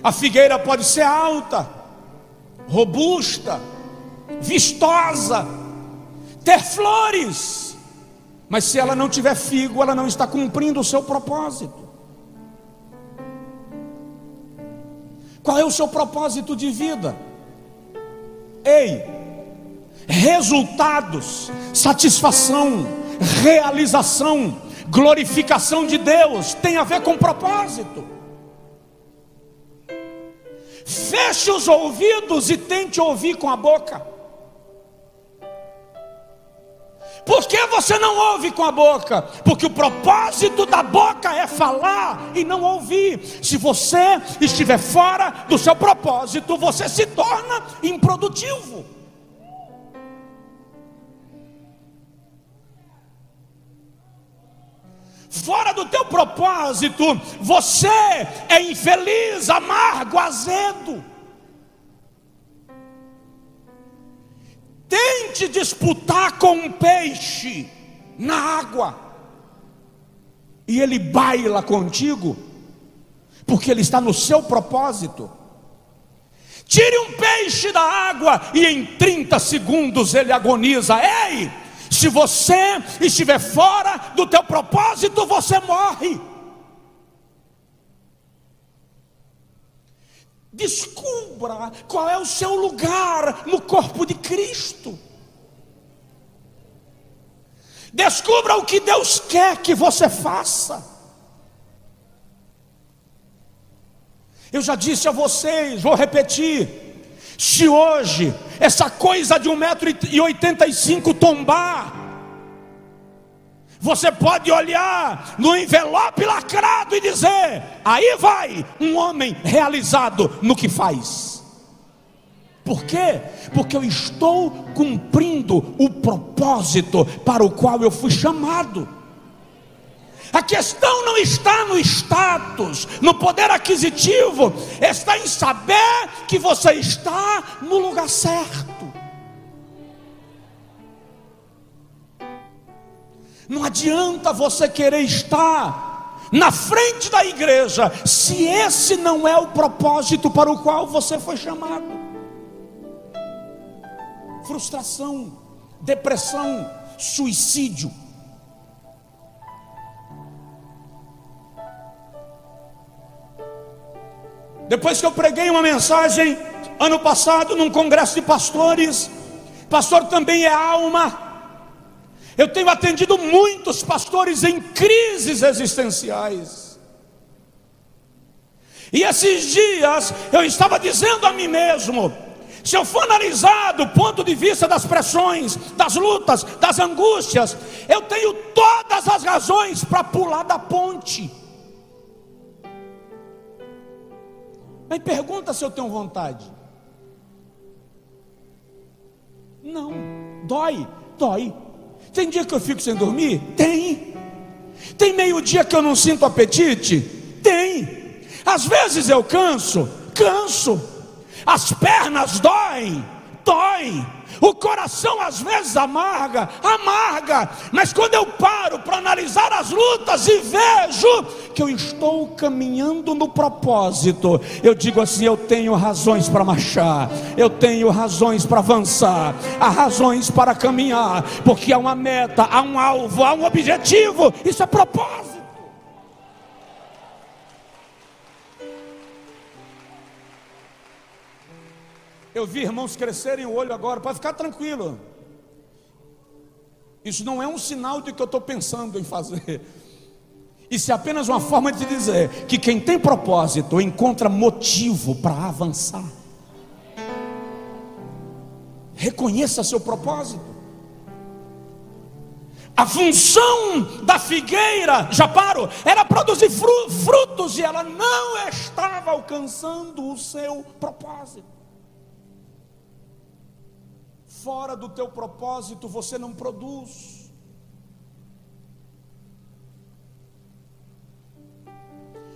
A figueira pode ser alta, robusta, vistosa, ter flores, mas se ela não tiver figo, ela não está cumprindo o seu propósito. Qual é o seu propósito de vida? Ei, resultados, satisfação, realização, glorificação de Deus tem a ver com propósito. Feche os ouvidos e tente ouvir com a boca. Por que você não ouve com a boca? Porque o propósito da boca é falar e não ouvir. Se você estiver fora do seu propósito, você se torna improdutivo. Fora do teu propósito, você é infeliz, amargo, azedo. Tente disputar com um peixe na água, e ele baila contigo, porque ele está no seu propósito. Tire um peixe da água e em 30 segundos ele agoniza. Ei, se você estiver fora do teu propósito, você morre. Descubra qual é o seu lugar no corpo de Cristo. Descubra o que Deus quer que você faça. Eu já disse a vocês, vou repetir: se hoje essa coisa de 1,85 m tombar, você pode olhar no envelope lacrado e dizer: aí vai um homem realizado no que faz. Por quê? Porque eu estou cumprindo o propósito para o qual eu fui chamado. A questão não está no status, no poder aquisitivo, está em saber que você está no lugar certo. Não adianta você querer estar na frente da igreja, se esse não é o propósito para o qual você foi chamado. Frustração, depressão, suicídio. Depois que eu preguei uma mensagem ano passado num congresso de pastores, pastor também é alma. Eu tenho atendido muitos pastores em crises existenciais. E esses dias eu estava dizendo a mim mesmo: se eu for analisar do ponto de vista das pressões, das lutas, das angústias, eu tenho todas as razões para pular da ponte. Mas pergunta se eu tenho vontade. Não, dói. Tem dia que eu fico sem dormir? Tem meio-dia que eu não sinto apetite? Tem. Às vezes eu canso. As pernas doem. O coração às vezes amarga. Mas quando eu paro para analisar as lutas e vejo que eu estou caminhando no propósito, eu digo assim: eu tenho razões para marchar, eu tenho razões para avançar, há razões para caminhar, porque há uma meta, há um alvo, há um objetivo. Isso é propósito. Eu vi irmãos crescerem o olho agora, pode ficar tranquilo. Isso não é um sinal de que eu estou pensando em fazer. Isso é apenas uma forma de dizer que quem tem propósito encontra motivo para avançar. Reconheça seu propósito. A função da figueira, era produzir frutos, e ela não estava alcançando o seu propósito. Fora do teu propósito você não produz.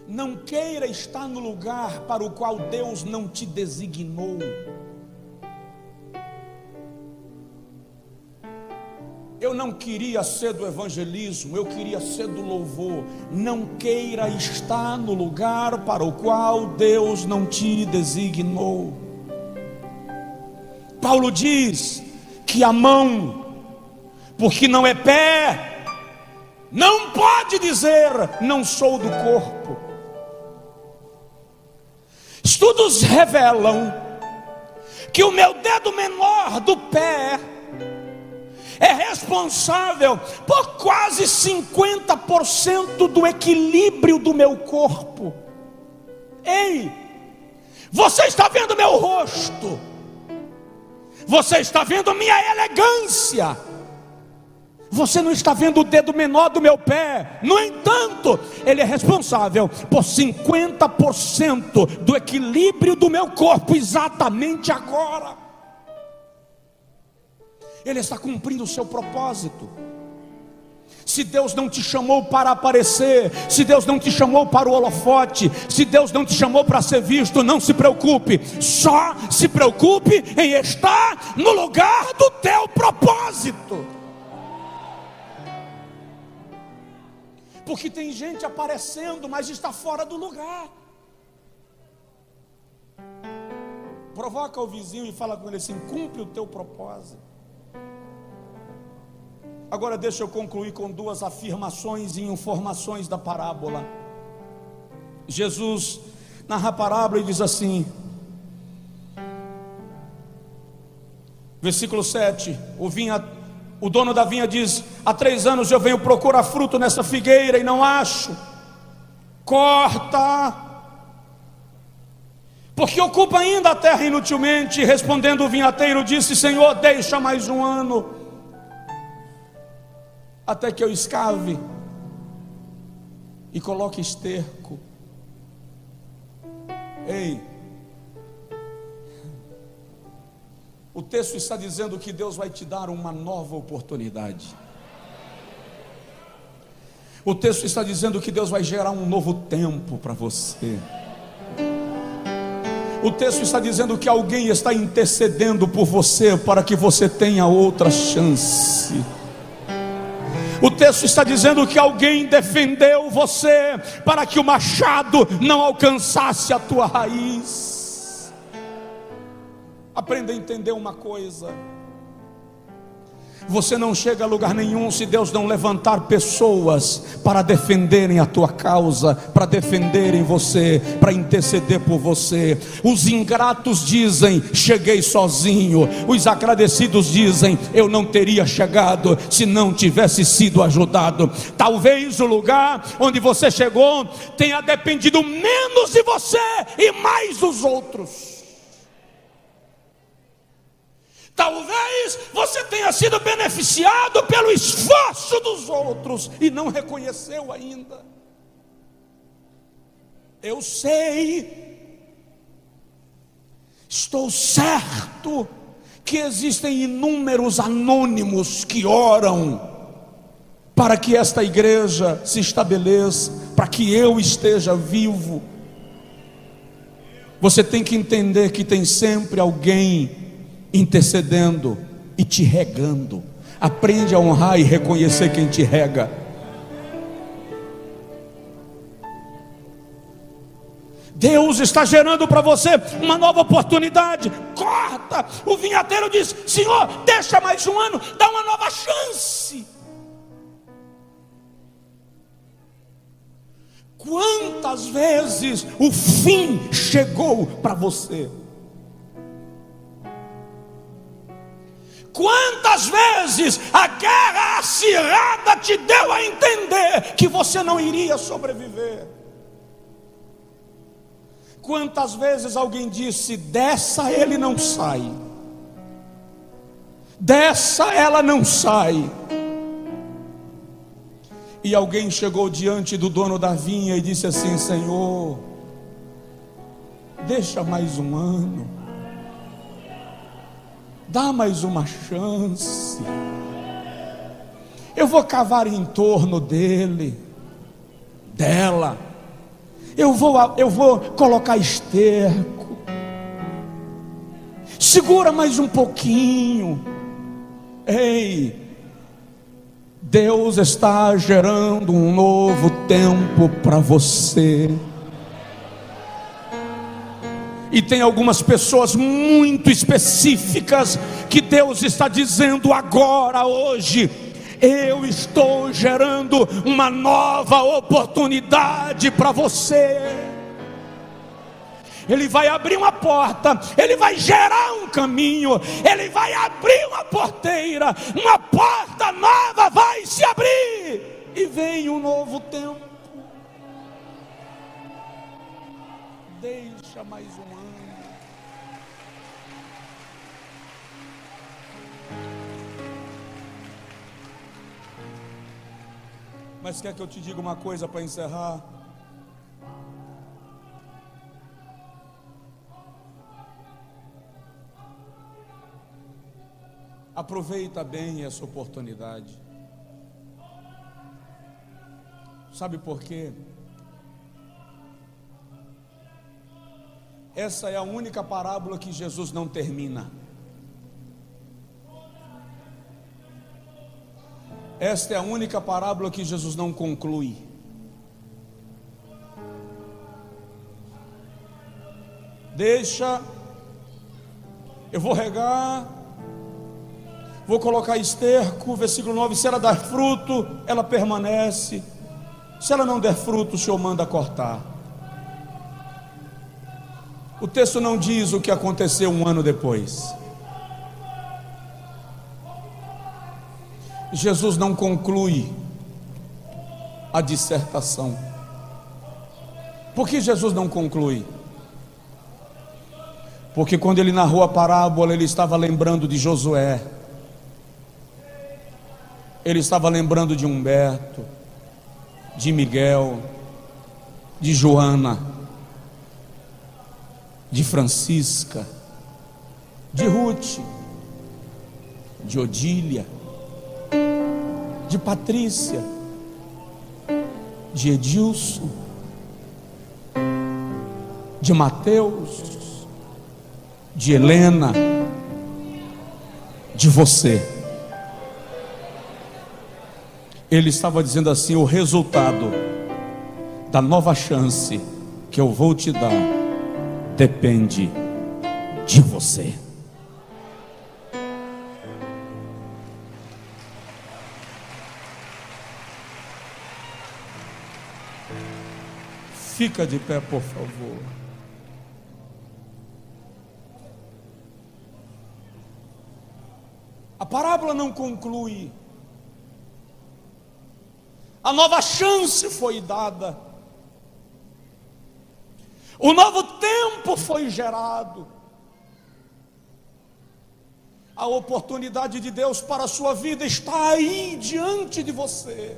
Não queira estar no lugar para o qual Deus não te designou. Eu não queria ser do evangelismo, eu queria ser do louvor. Não queira estar no lugar para o qual Deus não te designou. Paulo diz que a mão, porque não é pé, não pode dizer não sou do corpo. Estudos revelam que o meu dedo menor do pé é responsável por quase 50% do equilíbrio do meu corpo. Ei, você está vendo meu rosto? Você está vendo minha elegância? Você não está vendo o dedo menor do meu pé? No entanto, ele é responsável por 50% do equilíbrio do meu corpo exatamente agora. Ele está cumprindo o seu propósito. Se Deus não te chamou para aparecer, se Deus não te chamou para o holofote, se Deus não te chamou para ser visto, não se preocupe. Só se preocupe em estar no lugar do teu propósito. Porque tem gente aparecendo, mas está fora do lugar. Provoca o vizinho e fala com ele assim: cumpre o teu propósito. Agora deixa eu concluir com duas afirmações e informações da parábola. Jesus narra a parábola e diz assim: Versículo 7, o dono da vinha diz: há 3 anos eu venho procurar fruto nessa figueira e não acho. Corta, porque ocupa ainda a terra inutilmente. Respondendo o vinhateiro disse: Senhor, deixa mais um ano, até que eu escave e coloque esterco. Ei, o texto está dizendo que Deus vai te dar uma nova oportunidade. O texto está dizendo que Deus vai gerar um novo tempo para você. O texto está dizendo que alguém está intercedendo por você para que você tenha outra chance. O texto está dizendo que alguém defendeu você para que o machado não alcançasse a tua raiz. Aprenda a entender uma coisa: você não chega a lugar nenhum se Deus não levantar pessoas para defenderem a tua causa, para defenderem você, para interceder por você. Os ingratos dizem: cheguei sozinho. Os agradecidos dizem: eu não teria chegado se não tivesse sido ajudado. Talvez o lugar onde você chegou tenha dependido menos de você e mais dos outros. Talvez você tenha sido beneficiado pelo esforço dos outros e não reconheceu ainda. Eu sei, estou certo que existem inúmeros anônimos que oram para que esta igreja se estabeleça, para que eu esteja vivo. Você tem que entender que tem sempre alguém intercedendo e te regando. Aprende a honrar e reconhecer quem te rega. Deus está gerando para você uma nova oportunidade. Corta. O vinhateiro diz: Senhor, deixa mais um ano, dá uma nova chance. Quantas vezes o fim chegou para você? Quantas vezes a guerra acirrada te deu a entender que você não iria sobreviver? Quantas vezes alguém disse: dessa ele não sai, dessa ela não sai. E alguém chegou diante do dono da vinha e disse assim: Senhor, deixa mais um ano, dá mais uma chance. Eu vou cavar em torno dele, dela. Eu vou colocar esterco. Segura mais um pouquinho. Ei, Deus está gerando um novo tempo para você. E tem algumas pessoas muito específicas que Deus está dizendo agora, hoje: eu estou gerando uma nova oportunidade para você. Ele vai abrir uma porta, Ele vai gerar um caminho, Ele vai abrir uma porteira, uma porta nova vai se abrir, e vem um novo tempo. Deixa mais um ano. Mas quer que eu te diga uma coisa para encerrar? Aproveita bem essa oportunidade. Sabe por quê? Essa é a única parábola que Jesus não termina. Esta é a única parábola que Jesus não conclui. Deixa, eu vou regar, vou colocar esterco, versículo 9, se ela dar fruto, ela permanece. Se ela não der fruto, o Senhor manda cortar. O texto não diz o que aconteceu um ano depois. Jesus não conclui a dissertação. Por que Jesus não conclui? Porque quando ele narrou a parábola, ele estava lembrando de Josué, ele estava lembrando de Humberto, de Miguel, de Joana, de Francisca, de Ruth, de Odília, de Patrícia, de Edilson, de Mateus, de Helena, de você. Ele estava dizendo assim: o resultado da nova chance que eu vou te dar depende de você. Fica de pé, por favor. A parábola não conclui. A nova chance foi dada. O novo tempo foi gerado. A oportunidade de Deus para a sua vida está aí diante de você.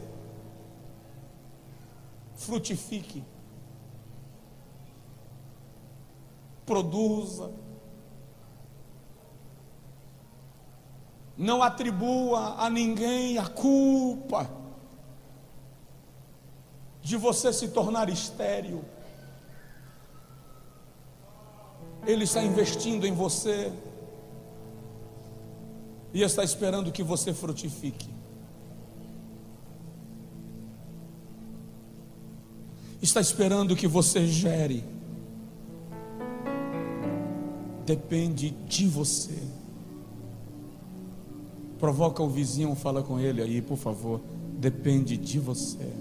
Frutifique. Produza. Não atribua a ninguém a culpa de você se tornar estéril. Ele está investindo em você e está esperando que você frutifique. Está esperando que você gere. Depende de você. Provoca o vizinho, fala com ele aí, por favor. Depende de você.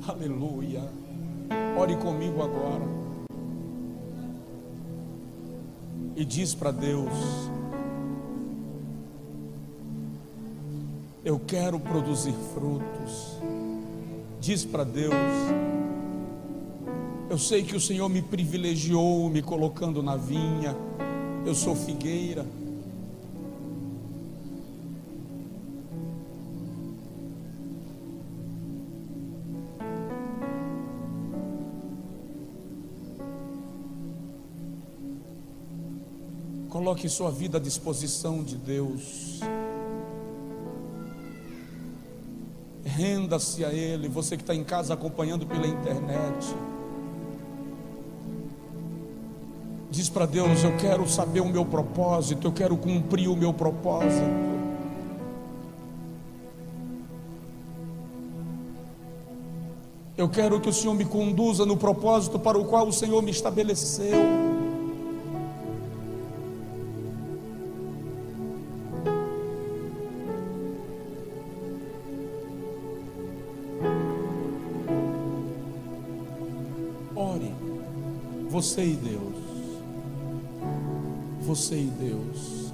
Aleluia. Ore comigo agora. E diz para Deus: eu quero produzir frutos. Diz para Deus: eu sei que o Senhor me privilegiou, me colocando na vinha. Eu sou figueira. Coloque sua vida à disposição de Deus. Renda-se a Ele. Você que está em casa acompanhando pela internet, diz para Deus: eu quero saber o meu propósito, eu quero cumprir o meu propósito. Eu quero que o Senhor me conduza no propósito para o qual o Senhor me estabeleceu. Você e Deus. Você e Deus.